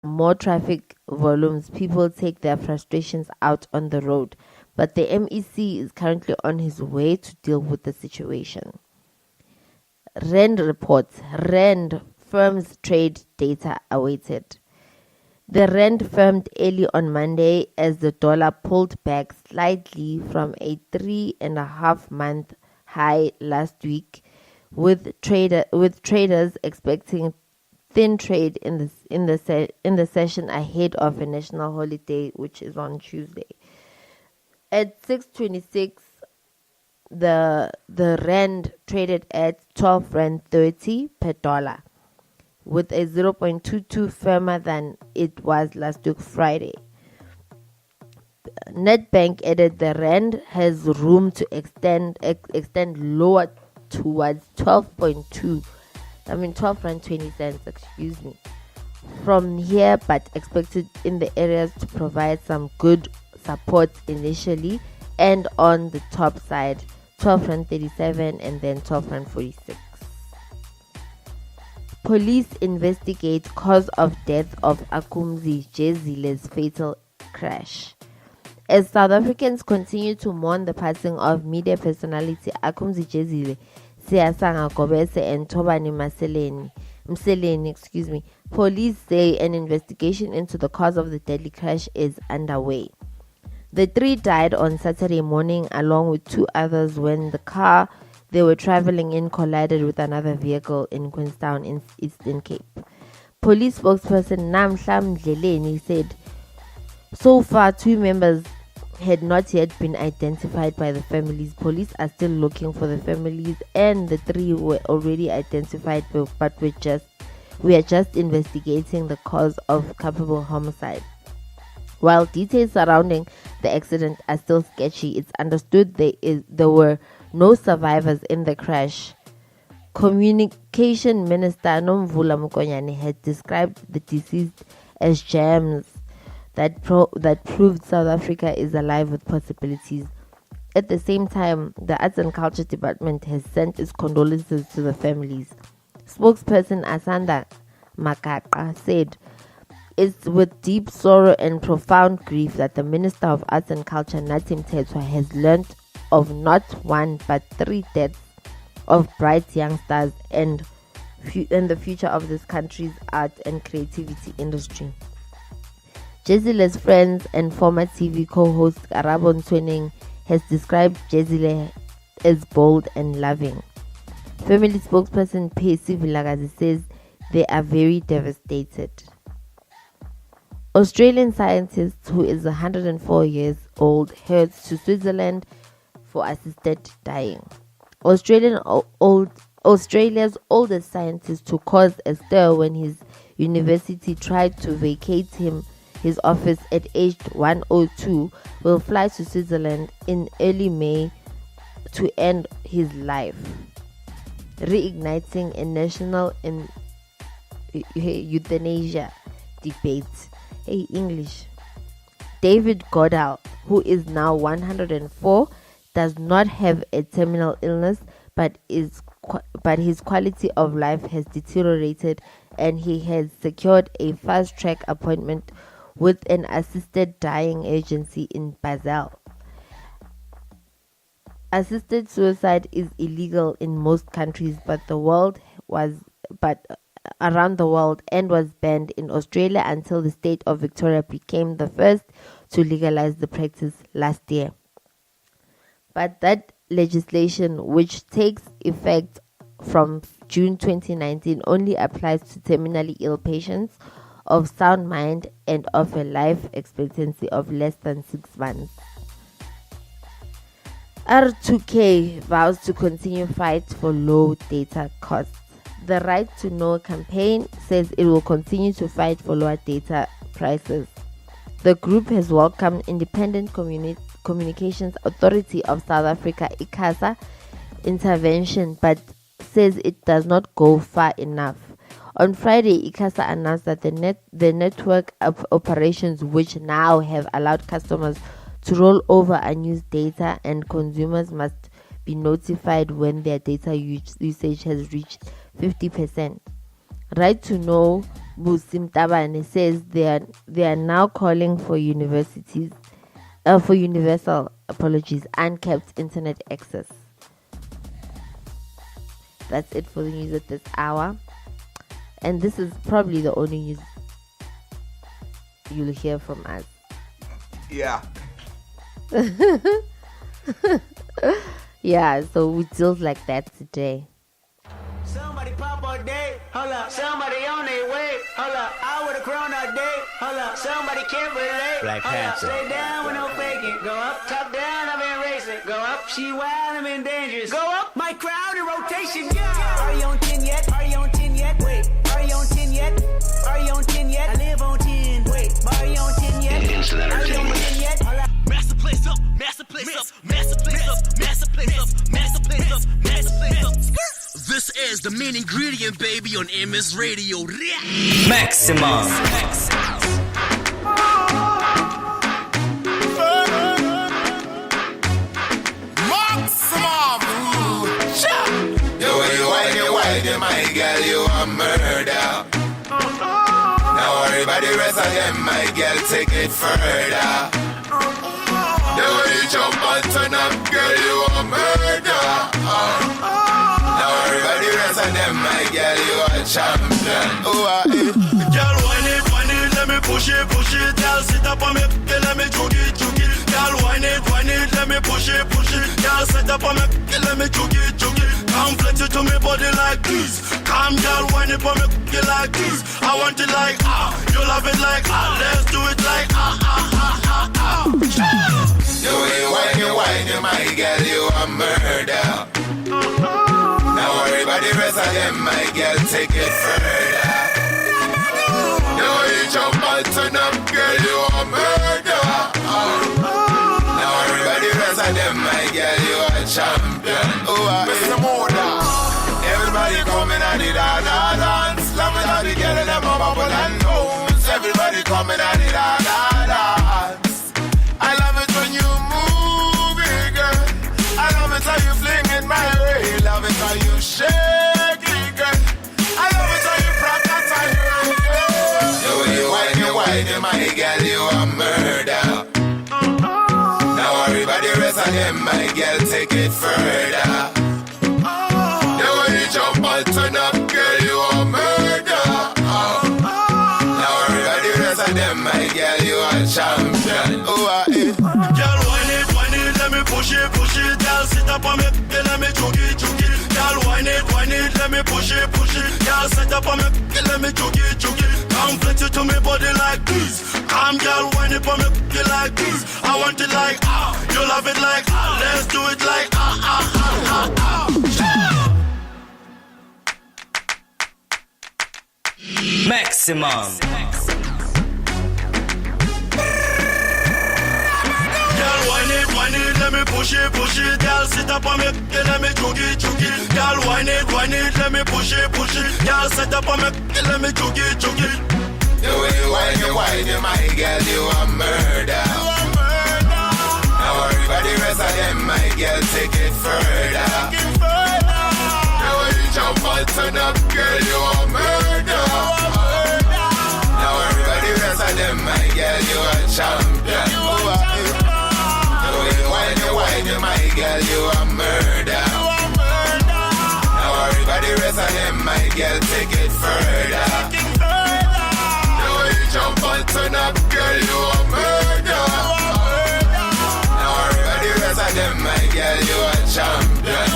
more traffic volumes, people take their frustrations out on the road. But the MEC is currently on his way to deal with the situation. Rand reports, Rand firms trade data awaited. The rand firmed early on Monday as the dollar pulled back slightly from a 3.5-month high last week, with traders expecting thin trade in the session ahead of a national holiday, which is on Tuesday. At 6:26, the rand traded at 12 rand 30 per dollar, with a 0.22 firmer than it was last week Friday. Nedbank added the rand has room to extend lower towards 12.2. 12 rand 20 cents, excuse me, from here, but expected in the areas to provide some good support initially, and on the top side 12 rand 37 and then 12 rand 46. Police investigate cause of death of Akumzi Jezile's fatal crash. As South Africans continue to mourn the passing of media personality Akumzi Jezile, Siyasanga Gobese and Tobani Mseleni, police say an investigation into the cause of the deadly crash is underway. The three died on Saturday morning along with two others when the car they were traveling in collided with another vehicle in Queenstown in Eastern Cape. Police spokesperson Namhla Mdleleni said so far 2 members had not yet been identified by the families. Police are still looking for the families, and the 3 were already identified, but we are just investigating the cause of culpable homicide. While details surrounding the accident are still sketchy, it's understood there were no survivors in the crash. Communication Minister Nomvula Mokonyane had described the deceased as gems that proved South Africa is alive with possibilities. At the same time, the Arts and Culture Department has sent its condolences to the families. Spokesperson Asanda Makaka said, "It's with deep sorrow and profound grief that the Minister of Arts and Culture, Nathi Mthethwa, has learned of not 1 but 3 deaths of bright young stars and the future of this country's art and creativity industry." Jezile's friends and former TV co-host Karabo Ntweneng has described Jezile as bold and loving. Family spokesperson Pesi Vilakazi says they are very devastated. Australian scientist who is 104 years old heads to Switzerland for assisted dying. Australia's oldest scientist to cause a stir when his university tried to vacate his office at age 102 will fly to Switzerland in early May to end his life, reigniting a national euthanasia debate. Hey, English. David Goodall, who is now 104, does not have a terminal illness, but his quality of life has deteriorated, and he has secured a fast-track appointment with an assisted dying agency in Basel. Assisted suicide is illegal in most countries, but around the world, and was banned in Australia until the state of Victoria became the first to legalize the practice last year. But that legislation, which takes effect from June 2019, only applies to terminally ill patients of sound mind and of a life expectancy of less than 6 months. R2K vows to continue fight for low data costs. The Right to Know campaign says it will continue to fight for lower data prices. The group has welcomed Independent Communications Authority of South Africa, ICASA, intervention, but says it does not go far enough. On Friday, ICASA announced that the network of operations, which now have allowed customers to roll over unused data, and consumers must be notified when their data usage has reached 50%. Right to Know Busim Tabane says they are now calling for universities for universal uncapped internet access. That's it for the news at this hour. And this is probably the only news you'll hear from us. Yeah. Yeah, so we deal like that today. Somebody pop all day, hold up. Somebody on their way, hold up. I would've grown all day, hold up. Somebody can't relate, Black hold Panther. up. Stay down with no faking. Go up, top down, I've been racing. Go up, she wild, I'm in dangerous. Go up, my crowd in rotation, yeah. Are you on 10 yet? Are you on 10 yet? Wait, are you on 10 yet? Are you on 10 yet? I live on 10. Wait, are you on 10 yet? Instant Are you on entertainment. 10 yet? Hold up. Master place up, master place up, master place up, master place up, master place up, master place up. This is the main ingredient, baby, on MS Radio. Maximum. The way you whine, my girl, you a murder. Now worry about the rest of them, my girl, take it further. The way you jump and turn up, girl, you a murder. Now worry about the rest of them, my girl, you a champion. Girl, whine it, let me push it, girl, sit up on me, let me juke it. Girl, whine it, let me push it. Girl, sit up on me, let me juke it. Come flex it to me body like this. Come, girl, whine it for me, like this. I want it like you love it like let's do it like The way you whine, my girl, you a murder. Now worry about the rest of them, my girl, take it further. The way you jump and turn up, girl, you a murder. Now worry about the rest of them, my girl, you a champion. Mr. Moda, everybody coming at the dance. Love it how the girl and them a bubble and nose. Everybody coming at the dance. I love it when you move it, girl. I love it how you fling it my way. Love it how you shake it, girl. I love it how you practice how you girl. The way you whine, my girl, you a murder. Now worry about the rest of them, my girl, take it further. The way you jump and turn up, girl, you a murder. Now worry about the rest of them, my girl, you a champion. Girl, whine it, let me push it. Girl, sit up on me, let me juke it. Girl, whine it, let me push it. Girl, sit up on me, let me juke it. Come flex it to me body like this. Come, girl, whine it for me, like this. I want it like you love it like let's do it like Maximum. Girl, whine it, let me push it. Girl, sit up on me, let me juke it. Girl, whine it, let me push it. Girl, sit up on me, let me juke it. The way you whine, my girl, you a murder. Now worry about the rest of them, my girl, take it further. The way you jump and turn up, girl, you a murder. Now worry about the rest of them, my girl, you a champion. The way you whine, my girl, you a murder. Now worry about the rest of them, my girl, take it further. Jump and turn up, girl, you a murder. Now worry about the rest of them, my girl, you a champion.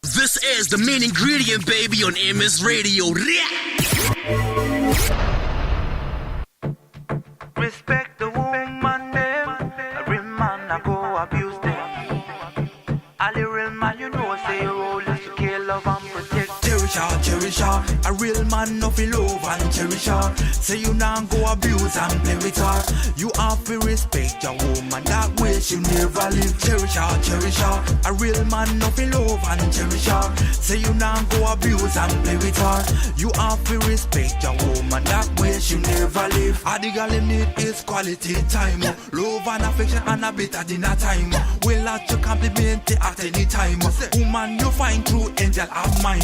This is the main ingredient, baby, on MS Radio. Respect the woman, them. A real man, I go abuse them. All the real man, you know, say your role is to kill, love, and protect. cherish her. A real man no feel love and cherish her. Say you nah go abuse and play with her. You have to respect your woman, that way she never leave. Cherish her. A real man no feel love and cherish her. Say you nah go abuse and play with her. You have to respect your woman, that way she never leave. All the girl in need is quality time. Love and affection and a bit of dinner time. We'll let you compliment it at any time. Woman you find true angel of mine.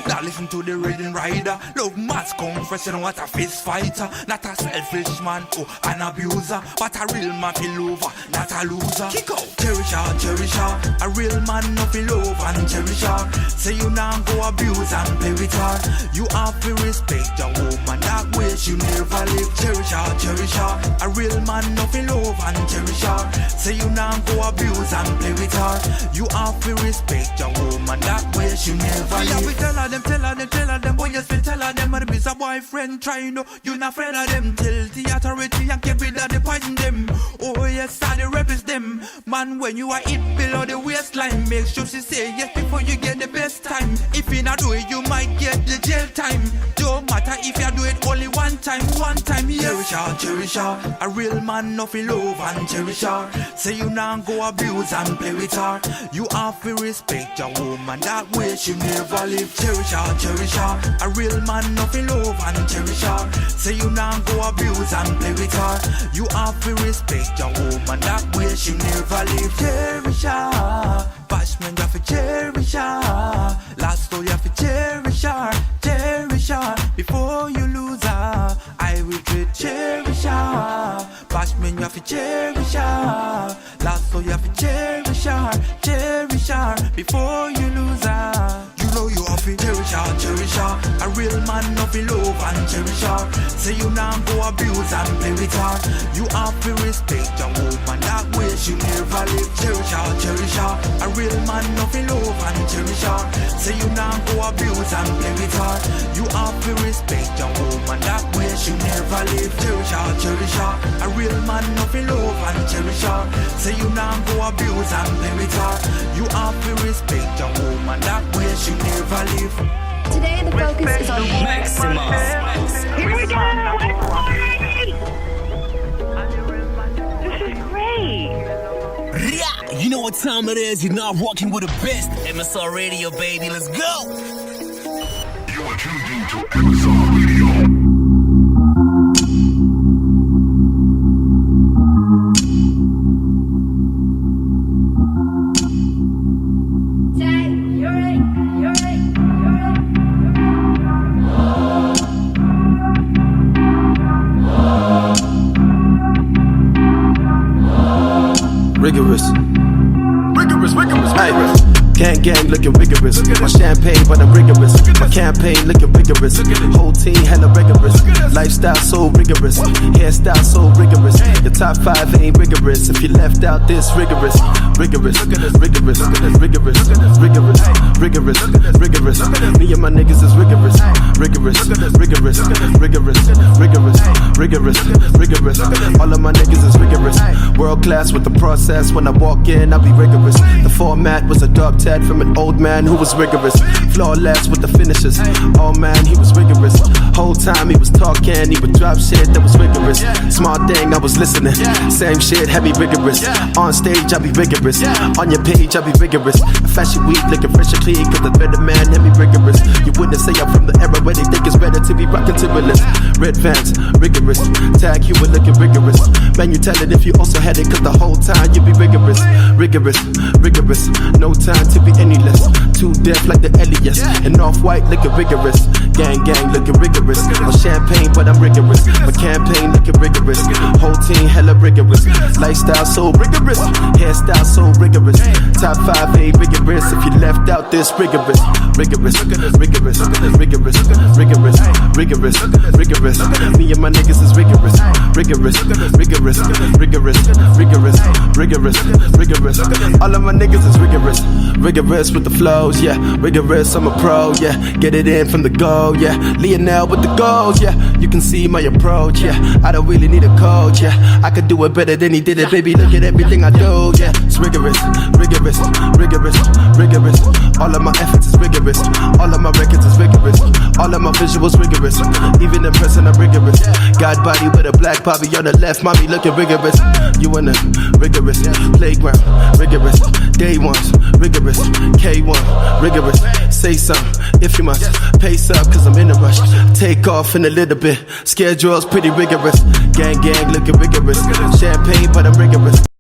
Now listen to the Raiden Rider. Love must come fresh and what a fist fighter. Not a selfish man, oh, an abuser. But a real man feel lover, not a loser. Kick out. Cherish her. A real man no feel love and cherish her. Say you nah go abuse and play with her. You have to respect your woman, that way she never leave. Cherish her. A real man no feel love and cherish her. Say you nah go abuse and play with her. You have to respect your woman, that way she never leave. Tell her them, boy, you tell her them, but it's a boyfriend trying to, you not afraid of them. Tell the authority and keep it that they poison them. Oh yes, I the represent them. Man, when you are hit below the waistline, make sure she say yes before you get the best time. If you not do it, you might get the jail time. Don't matter if you do it only one time, yes. Cherish her. A real man no feel love and cherish her. Say you nah go abuse and play with her. You have to respect your woman, that way she never leave. Cherish her. A real man no feel love and cherish her. Say you nah go abuse and play with her. You have to respect your woman, that way she never leave. Cherish her. Bashman you have to cherish her. Last story you have to cherish her. Cherish her before you lose her. I will treat cherish her. Bashman you have to cherish her. Last story you have to cherish her. Cherish her before you lose her. You know you have to cherish her. A real man no feel love and cherish her. Say you nah go abuse and play with her. You have to respect your woman, that way she never leave. Cherish her. A real man no feel love and cherish her. Say you nah go abuse and play with her. You have to respect your woman, that way she never leave. Cherish her. A real man no feel love and cherish her. Say you nah go abuse and play with her. You have to respect your woman, that way she never leave. Today the focus is on Maximum. Here we go! This is great! You know what time it is, you're not rocking with the best. MSR Radio, baby, let's go! You are tuned into MSR Radio. Rigorous. Gang looking rigorous. My champagne, but I'm rigorous. My campaign looking rigorous. Whole team hella rigorous. Lifestyle so rigorous. Hairstyle so rigorous. Your top 5 ain't rigorous. If you left out this rigorous. Rigorous. Me and my niggas is rigorous. Rigorous. All of my niggas is rigorous. World class with the process. When I walk in, I be rigorous. The format was a dub tat from an old man who was rigorous. Flawless with the finishes. Oh man, he was rigorous. Whole time he was talking, he would drop shit that was rigorous. Smart thing, I was listening. Same shit, heavy rigorous. On stage, I be rigorous. On your page, I be rigorous. Fashion week, looking fresh and clean, cause the better man, heavy rigorous. You wouldn't say I'm from the era where they think it's better to be rockin' Timberlands. Red Vans, rigorous. Tag you were looking rigorous. Man, you tell it if you also had it, cause the whole time you be rigorous. Rigorous. No time to be any less. Too deaf like the Elias. And off-white looking rigorous. Gang looking rigorous. No champagne, but I'm rigorous. My campaign looking rigorous. Whole team hella rigorous. Lifestyle so rigorous. Hairstyle so rigorous. Top 5 ain't rigorous. If you left out this rigorous. Rigorous. Me and my niggas is rigorous. Rigorous. All of my niggas is rigorous with the flows, yeah. Rigorous, I'm a pro, yeah. Get it in from the go, yeah. Lionel with the goals, yeah. You can see my approach, yeah. I don't really need a coach, yeah. I could do it better than he did it, baby. Look at everything I do, yeah. rigorous, rigorous, rigorous, rigorous. All of my efforts is rigorous. All of my records is rigorous. All of my visuals rigorous. Even in person I'm rigorous. God body with a black poppy on the left, mommy looking rigorous. You in the rigorous playground, rigorous. Day ones, rigorous. K1, rigorous. Say something if you must. Pace up cause I'm in a rush. Take off in a little bit. Schedule's pretty rigorous. Gang gang looking rigorous. Champagne but I'm rigorous.